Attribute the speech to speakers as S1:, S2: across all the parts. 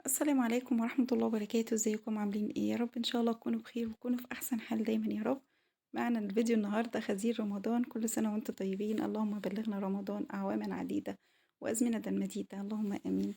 S1: السلام عليكم ورحمة الله وبركاته، ازيكم عاملين ايه؟ يا رب ان شاء الله تكونوا بخير وتكونوا في احسن حال دايما يا رب. معنا الفيديو النهاردة خزين رمضان، كل سنة وانتم طيبين، اللهم بلغنا رمضان اعواما عديدة وازمنة مديدة، اللهم امين.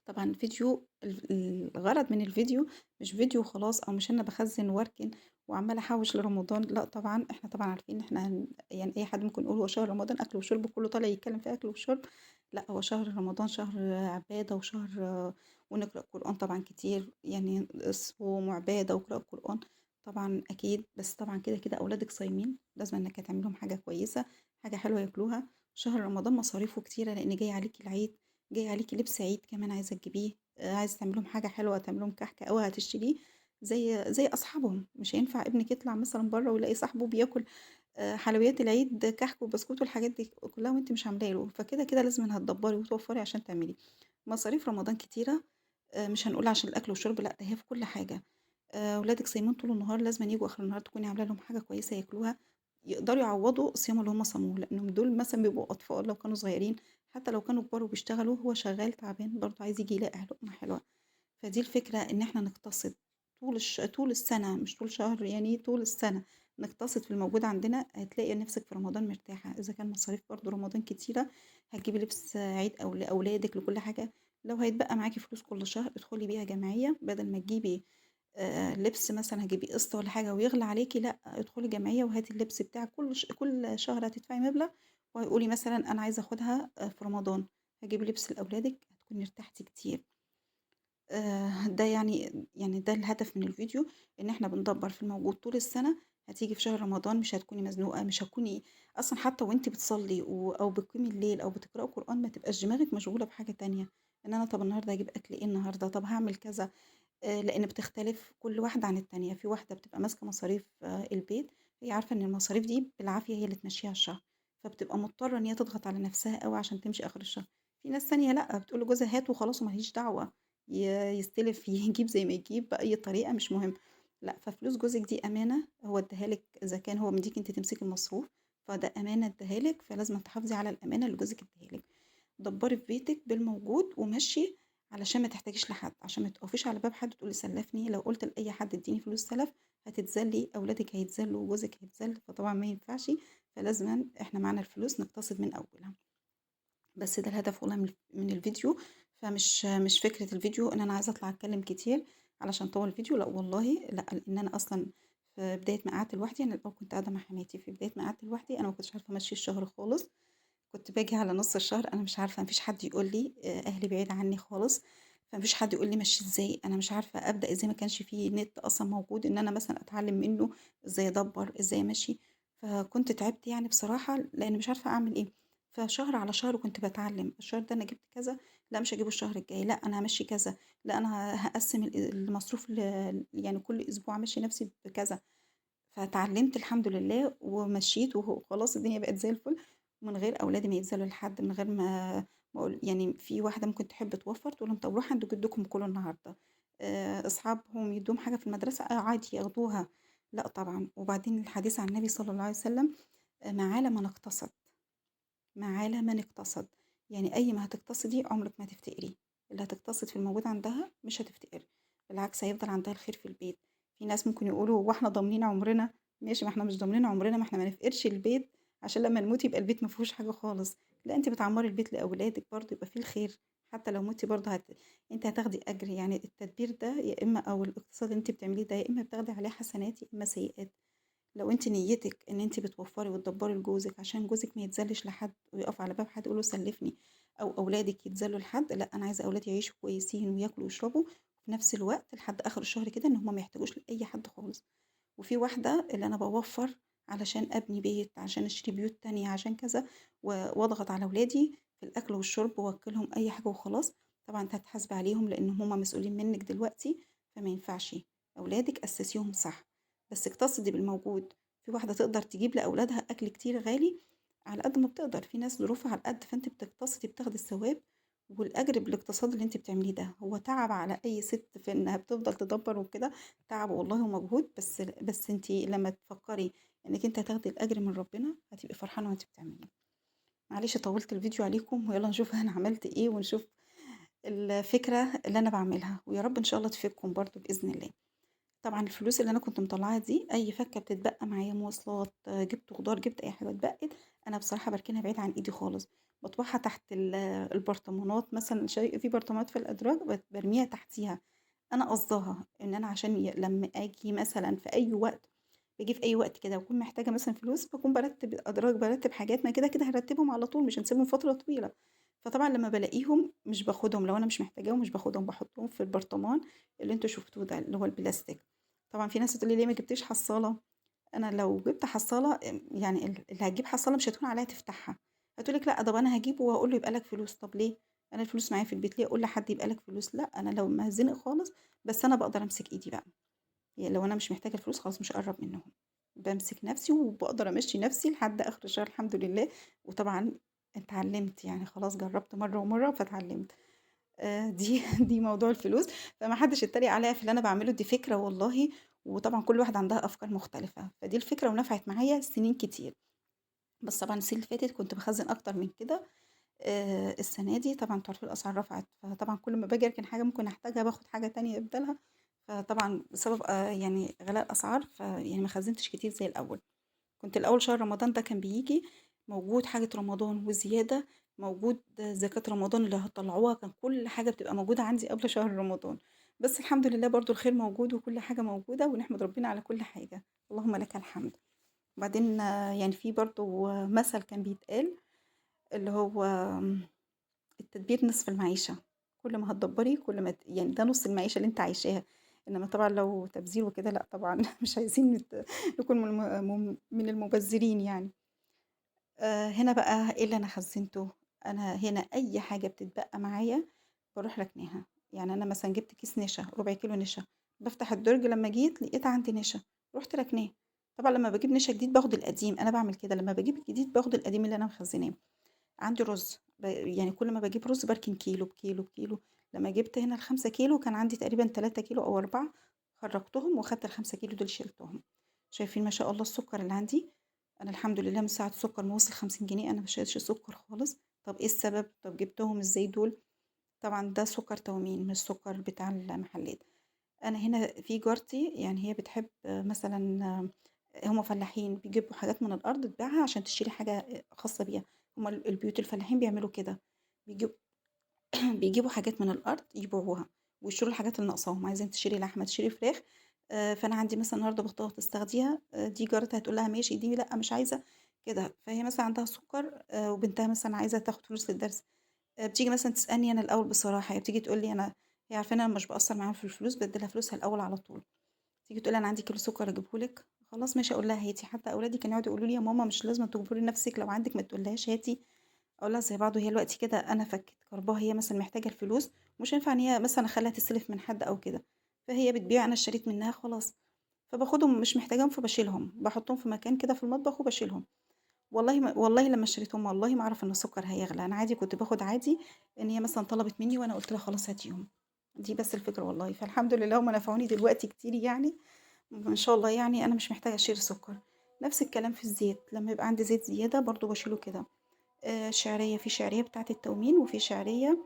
S1: طبعًا الفيديو الغرض من الفيديو مش فيديو وخلاص، أو مش أنا باخزّن وأركن وعمّالة أحوّش لرمضان، لأ طبعًا، إحنا طبعًا عارفين إن إحنا يعني أي حد ممكن يقول هو شهر رمضان أكل وشرب كلّه طالع يتكلّم في أكل وشرب، لأ هو شهر رمضان شهر عبادة وشهر ونقرأ قرآن طبعًا كتير، يعني صوم وعبادة وقراءة قرآن طبعًا أكيد، بس طبعًا كده أولادِك صايمين، لازمًا إنِّك هتعملي لهم حاجة كويسة، حاجة حلوة ياكلوها. شهر رمضان مصاريفه كتيرة لإن جاي عليكِ العيد. جاي عليكِ لبس عيد كمان عايزة تجيبيه، عايزة تعملي لهم حاجة حلوة، تعملي لهم كحك أو هتشتريه زي أصحابهم، مش هينفع ابنِك يطلع مثلًا برّه ويلاقي صاحبه بياكل حلويات العيد كحك وبسكوت والحاجات دي كلها وأنتِ مش عاملة له، فكده لازمًا هتدبّري وتوفّري عشان تعملي. مصاريف رمضان كتيرة، مش هنقول عشان الأكل والشرب لأ، ده هي في كل حاجة. ولادِك صايمين طول النهار لازمًا ييجوا آخر النهار تكوني عاملة لهم حاجة كويسة ياكلوها، يقدروا يعوّضوا الصيام اللي هم صاموه، لإنهم دول مثلًا بيبقوا أطفال لو كانوا صغيرين، حتى لو كانوا كبار وبيشتغلوا هو شغال تعبان برضه عايز ييجي يلاقي لقمة حلوة. فدي الفكرة إن إحنا نقتصد طول السنة مش طول شهر يعني طول السنة، نقتصد في الموجود عندنا هتلاقي نفسِك في رمضان مرتاحة، إذا كان مصاريف برضه رمضان كتيرة هتجيبي لبس عيد أو لأولادِك لكل حاجة، لو هيتبقى معاكِ فلوس كل شهر ادخلي بيها جمعية بدل ما تجيبي لبس مثلًا هتجيبيه قسط والّا حاجة ويغلى عليكِ، لأ ادخلي جمعية وهاتي اللبس بتاعِك كل شهر هتدفعي مبلغ وقولي مثلًا أنا عايزة آخدها في رمضان، هاجيبي لبس لأولادِك هتكوني ارتحتِ كتير. ده يعني ده الهدف من الفيديو، إن إحنا بندبّر في الموجود طول السنة، هتيجي في شهر رمضان مش هتكوني مزنوقة، مش هتكوني أصلًا حتى وأنتِ بتصلّي أو بتقومي الليل أو بتقرأي قرآن ما تبقاش دماغِك مشغولة بحاجة تانية، إن أنا طَب النهارده هاجيب أكل إيه النهارده، طَب هاعمل كذا، لإن بتختلف كل واحدة عن التانية، في واحدة بتبقى ماسكة مصاريف البيت، هي عارفة إن المصاريف دي بالعافية هي اللي تمشّيها الشهر، فبتبقى مضطرة إن هي تضغط على نفسها أوي عشان تمشي آخر الشهر. في ناس تانية لأ، بتقول لجوزها هات وخلاص وما ليش دعوة، ي يستلف يجيب زي ما يجيب بأي طريقة مش مهم، لأ، ففلوس جوزِك دي أمانة هو ادّاها لِك إذا كان هو مدّيكِ أنتِ تمسكي المصروف، فده أمانة ادّاها لِك، فلازمًا تحافظي على الأمانة اللي جوزِك ادّاها لِك. دبّري في بيتِك بالموجود ومشّي علشان ما تحتاجيش لحد، عشان ما تقفيش على باب حد تقولي سلّفني، لو قُلت لأي حد ادّيني فلوس سَلَف هتتذلّي، أولادِك هيتذلّوا وجوزِك هيتذل، فطبعًا ما ينفعش، فلازمًا إحنا معانا الفلوس نقتصد من أولها. بس ده الهدف والله من الفيديو، فمش فكرة الفيديو إن أنا عايزة أطلع أتكلّم كتير علشان أطوّل الفيديو، لأ والله لأ، لإن أنا أصلًا في بداية ما قعدت لوحدي أنا الأول كنت قاعدة مع حماتي، في بداية ما قعدت لوحدي أنا ما كنتش عارفة أمشّي الشهر خالص. كنت باجي على نُص الشهر أنا مش عارفة ما فيش حد يقول لي أهلي بعيد عني خالص، فما فيش حد يقول لي مشّي إزاي، أنا مش عارفة أبدأ إزاي، ما كانش في نت أصلًا موجود إن أنا مثلًا أتعلّم منّه إزاي أدبّر، إزاي أمشّي، فكنت تعبت يعني بصراحة لإنّي مش عارفة أعمل إيه، فشهر على شهر كنت باتعلّم، الشهر ده أنا جِبت كذا، لأ مش هاجيبه الشهر الجاي، لأ أنا هامشّي كذا، لأ أنا هاقسّم المصروف يعني كل أسبوع أمشّي نَفْسي بكذا. فاتعلمت الحمد لله ومشيت خلاص الدنيا بقت زي الفل، من غير أولادي ما يتذلوا لحد، من غير ما أقول يعني في واحدة ممكن تحب توفّر تقول لهم طب روحوا عند جدكم كلوا النهارده، أصحابهم يدّوهم حاجة في المدرسة عادي ياخدوها، لأ طبعًا، وبعدين الحديث عن النبي صلى الله عليه وسلم "ما عال من اقتصد." ما علا من اقتصد، يعني أي ما هتقتصدي عمرِك ما هتفتقري، اللي هتقتصد في الموجود عندها مش هتفتقر، بالعكس هيفضل عندها الخير في البيت، في ناس ممكن يقولوا هو إحنا ضامنين عمرنا؟ ماشي ما إحنا مش ضامنين عمرنا ما إحنا ما نفقرش البيت عشان لمّا نموت يبقى البيت ما فيهوش حاجة خالص، لأ أنتِ بتعمّري البيت لأولادِك برضه يبقى فيه الخير، حتى لو متِ برضه أنتِ هتاخدي أجر، يعني التدبير ده يا إما أو الاقتصاد اللي أنتِ بتعمليه ده يا إما بتاخدي عليه حسنات يا إما سيئات. لو أنتِ نيتِك إن أنتِ بتوفّري وتدبّري لجوزِك عشان جوزِك ما يتذلّش لحد ويقف على باب حد يقول له سلّفني، أو أولادِك يتذلّوا لحد، لأ أنا عايزة أولادي يعيشوا كويسين وياكلوا ويشربوا، وفي نفس الوقت لحد آخر الشهر كده إن هُم ما يحتاجوش لأي حد خالص. وفي واحدة اللي أنا باوفّر علشان أبني بيت، عشان أشتري بيوت تانية، عشان كذا، وأضغط على ولادي في الأكل والشرب وأوكّلهم أي حاجة وخلاص، طبعًا أنتِ هتحاسبي عليهم لإن هُم مسؤولين منِّك دلوقتي، فما ينفعش، أولادِك أسّسيهم صح، بس اقتصدي بالموجود. في واحدة تقدر تجيب لأولادها أكل كتير غالي على قد ما بتقدر، في ناس ظروفها على القد، فأنتِ بتقتصدي بتاخدي الثواب والأجر بالاقتصاد اللي أنتِ بتعمليه ده، هو تعب على أي ست في إنها بتفضل تدبّر وكده، تعب والله ومجهود، بس أنتِ لمّا تفكّري إنِّك أنتِ هتاخدي الأجر من ربنا، هتبقي فرحانة وأنتِ بتعمليه. معلش طوّلت الفيديو عليكم ويالّا نشوف أنا عملت إيه ونشوف الفكرة اللي أنا باعملها، ويا رب إن شاء الله تفيدكم برضه بإذن الله. طبعًا الفلوس اللي أنا كنت مطلّعاها دي، أي فكة بتتبقى معايا مواصلات، جِبت خضار، جِبت أي حاجة اتبقِت، أنا بصراحة باركنها بعيد عن إيدي خالص، باطوّعها تحت البرطمانات مثلًا في برطمانات في الأدراج بارميها تحتيها. أنا قاصداها إن أنا عشان لمّا آجي مثلًا في أي وقت، باجي في أي وقت كده وأكون محتاجة مثلًا فلوس، باكون بارتّب الأدراج، بارتّب حاجات، ما كده هارتّبهم على طول، مش هنسيبهم فترة طويلة. فطبعًا لمّا بالاقيهم مش باخدهم، لو أنا مش محتاجاهم مش باخدهم، باحطهم في البرطمان اللي أنتم شفتوه ده، اللي هو البلاستيك. طبعًا في ناس هتقول لي: "ليه ما جبتيش حصّالة؟" أنا لو جِبت حصّالة يعني اللي هتجيب حصّالة مش هتهون عليها تفتحها، هتقول لِك: "لأ، طَب أنا هاجيبه وهاقول له يبقى لك فلوس." طَب ليه؟ أنا الفلوس معايا في البيت، ليه أقول لحد يبقى لك فلوس؟ لأ، أنا لمّا هاتزنق خالص بس أنا باقدر أمسك إيدي بقى، يعني لو أنا مش محتاجة الفلوس خلاص مش هاقرّب منهم، بامسك نَفْسي وباقدر أمشّي نَفْسي لحد آخر الشهر الحمد لله، وطبعًا اتعلّمت، يعني خلاص جرّبت مرّة ومرّة فاتعلّمت. دي دي موضوع الفلوس، فما حدّش يتريق عليَّ في اللي أنا باعمله، دي فكرة والله، وطبعًا كل واحدة عندها أفكار مختلفة، فدي الفكرة ونفعت معايا سنين كتير. بس طبعًا السنين اللي فاتت كنت باخزّن أكتر من كده. السنة دي طبعًا أنتم عارفين الأسعار رفعت، فطبعًا كل ما باجي أركن حاجة ممكن أحتاجها باخد حاجة تانية بدالها، فطبعًا بسبب يعني غلاء الأسعار يعني ما خزّنتش كتير زي الأول. كنت الأول شهر رمضان ده كان بييجي موجود حاجة رمضان وزيادة، موجود زكاة رمضان اللي هتطلّعوها، كان كل حاجة بتبقى موجودة عندي قبل شهر رمضان. بس الحمد لله برضه الخير موجود وكل حاجة موجودة ونحمد ربنا على كل حاجة، اللهم لك الحمد. وبعدين يعني في برضه مثل كان بيتقال اللي هو التدبير نصف المعيشة، كل ما هتدبّري كل ما يعني ده نُص المعيشة اللي أنتِ عايشاها، إنما طبعًا لو تبذير وكده لأ طبعًا مش عايزين نكون من المبذرين يعني. هنا بقى إيه اللي أنا خزّنته، أنا هنا أي حاجة بتتبقى معايا باروح راكناها، يعني أنا مثلًا جِبت كيس نشا، ربع كيلو نشا، بافتح الدرج لمّا جيت لقيت عندي نشا، رُحت راكناه. طبعًا لمّا باجيب نشا جديد باخد القديم، أنا باعمل كده، لمّا باجيب الجديد باخد القديم اللي أنا مخزّناه. عندي رُز، يعني كل ما باجيب رُز باركن كيلو، بكيلو، بكيلو، لمّا جِبت هنا ال5 كيلو كان عندي تقريبًا 3 كيلو أو 4 خرّجتهم وخدت ال5 كيلو دول شِلتهم. شايفين ما شاء الله السُكّر اللي عندي، أنا الحمد لله من ساعة السُكّر ما وصل 50 جنيه أنا ما باشيلش سُكّر خالص. طَب إيه السبب؟ طَب جِبتهم إزاي دول؟ طبعًا ده سُكّر تومين مش سُكّر بتاع المحلات. أنا هنا في جارتي يعني هي بتحب مثلًا هُم فلاحين بيجيبوا حاجات من الأرض تبيعها عشان تشتري حاجة خاصة بيها، هُم البيوت الفلاحين بيعملوا كده، بيجيب بيجيبوا حاجات من الأرض يبيعوها، ويشتروا الحاجات اللي ناقصاهم، عايزين تشتري لحمة، تشتري فراخ، فأنا عندي مثلًا النهارده بطاطس تاخديها، دي جارتها تقول لها ماشي، دي لأ مش عايزة، كده. فهي مثلًا عندها سُكّر وبنتها مثلًا عايزة تاخد فلوس للدرس، بتيجي مثلًا تسألني أنا الأول بصراحة، هي بتيجي تقول لي هي عارفاني أنا مش باقصّر معاها في الفلوس، بادّي لها فلوسها الأول على طول. تيجي تقول لي: "أنا عندي كيلو سكر أجيبه لِك." خلاص ماشي أقول لها هاتي، حتى أولادي كانوا يقعدوا يقولوا لي: "يا ماما مش لازمًا تجبري نفسِك، لو عندِك ما تقوليهاش هاتي." أقول لها زي بعض، وهي دلوقتي كده أنا فكِّت كربها، هي مثلًا محتاجة الفلوس ومش هينفع إن هي مثلًا أخلّيها تستلف من حد أو كده، فهي بتبيع أنا اشتريت منها خلاص، فباخدهم مش محتاجاهم فباشيلهم، باحطهم في مكان كده في المطبخ وباشيلهم. والله لمّا اشتريتهم والله ما أعرف إن السكر هيغلى، أنا عادي كنت باخد عادي إن هي مثلًا طلبت مني وأنا قُلت لها خلاص هاتيهم، دي بس الفكرة والله، فالحمد لله هُم نفعوني دلوقتي كتير يعني. ما شاء الله يعني أنا مش محتاجة أشتري سكر. نفس الكلام في الزيت، لمّا يبقى عندي زيت زيادة برضه باشيله كده. شعرية، في شعرية بتاعة التومين وفي شعرية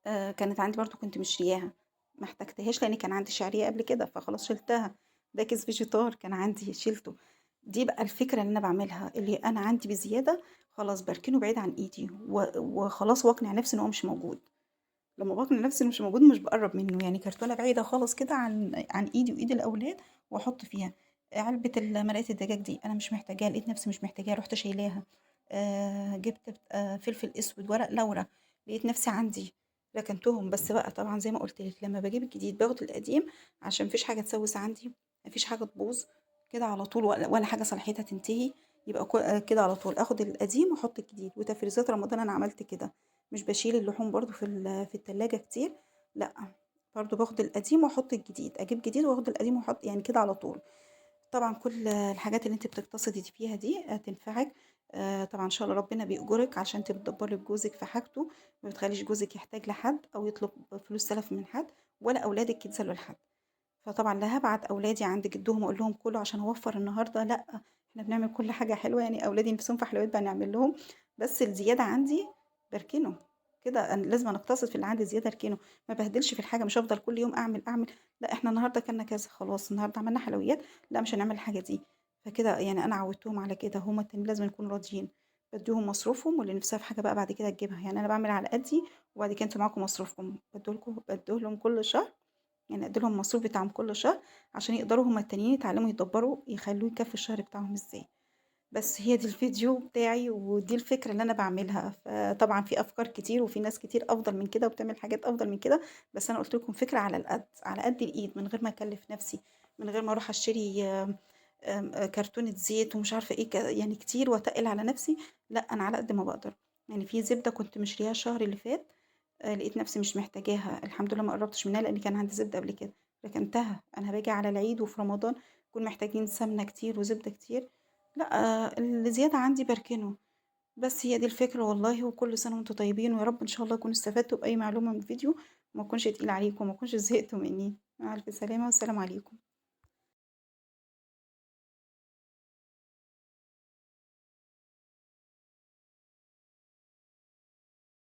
S1: كانت عندي برضه كنت مشترياها، ما احتجتهاش لإن كان عندي شعرية قبل كده، فخلاص شِلتها. ده كيس فيجيتار كان عندي شيلته. دي بقى الفكرة اللي أنا باعملها، اللي أنا عندي بزيادة خلاص باركنه بعيد عن إيدي وخلاص واقنع نفسي إن هو مش موجود. لمّا باقنع نفسي إنه مش موجود مش باقرّب منه، يعني كرتونة بعيدة خالص كده عن إيدي وإيد الأولاد وأحُط فيها. علبة مرقة الدجاج دي أنا مش محتاجاها، لقيت نفسي مش محتاجاها رُحت شايلاها. جِبت فلفل أسود، ورق لورا، لقيت نفسي عندي، ركنتهم. بس بقى طبعًا زي ما قُلت لِك لمّا باجيب الجديد باخد القديم عشان ما فيش حاجة تسوِّس عندي، ما فيش حاجة تبوظ، كده على طول ولا حاجة صلاحيتها تنتهي، يبقى كده على طول آخد القديم وأحُط الجديد. وتفريزات رمضان أنا عملت كده. مش باشيل اللحوم برضه في التلاجة كتير، لأ، برضه باخد القديم وأحط الجديد، أجيب جديد وآخد القديم وأحط يعني كده على طول. طبعًا كل الحاجات اللي أنتِ بتقتصدي فيها دي هتنفعِك. طبعًا إن شاء الله ربنا بيأجرِك عشان أنتِ بتدبّري لجوزِك في حاجته، ما بتخلّيش جوزِك يحتاج لحد أو يطلب فلوس سَلَف من حد، ولا أولادِك يتسالوا لحد. فطبعًا لا هابعت أولادي عند جدهم أقول لهم كلوا عشان أوفّر النهارده، لأ، إحنا بنعمل كل حاجة حلوة، يعني أولادي نِفْسهم في حلويات بنعمل لهم، بس الزيادة عندي باركنه. كده أنا لازمًا أقتصد في اللي عندي زيادة أركنه، ما أبهدلش في الحاجة، مش هافضل كل يوم أعمل، لأ إحنا النهارده كلنا كذا، خلاص النهارده عملنا حلويات، لأ مش هنعمل الحاجة دي، فكده يعني أنا عودتهم على كده، هُم التانيين لازمًا يكونوا راضيين، بادّيهم مصروفهم واللي نفسها في حاجة بقى بعد كده تجيبها، يعني أنا باعمل على قدّي وبعد كده أنتم معاكم مصروفكم، بادّيه لهم كل شهر، يعني أدّي لهم المصروف بتاعهم كل شهر عشان يقدروا هُم التانيين يتعلموا يدبّروا يخلّوه يكفّي الشهر بتاعهم إزاي. بس هي دي الفيديو بتاعي ودي الفكرة اللي أنا باعملها، فطبعًا في أفكار كتير وفي ناس كتير أفضل من كده وبتعمل حاجات أفضل من كده، بس أنا قُلت لكم فكرة على القد، على قد الإيد من غير ما أكلّف نفسي، من غير ما أروح أشتري كرتونة زيت ومش عارفة إيه يعني كتير وأتقِّل على نفسي، لأ أنا على قد ما باقدر، يعني في زبدة كنت مشترياها الشهر اللي فات، لقيت نفسي مش محتاجاها، الحمد لله ما قرّبتش منها لإن كان عندي زبدة قبل كده، ركنتها، أنا باجي على العيد وفي رمضان نكون محتاجين سمنة كتير وزبدة كتير، لأ، اللي زيادة عندي باركنه، بس هي دي الفكرة والله، وكل سنة وأنتم طيبين، ويا رب إن شاء الله أكون استفدتوا بأي معلومة من الفيديو، وما أكونش تقيلة عليكم، وما أكونش زهقتوا مني، مع ألف سلامة والسلام عليكم.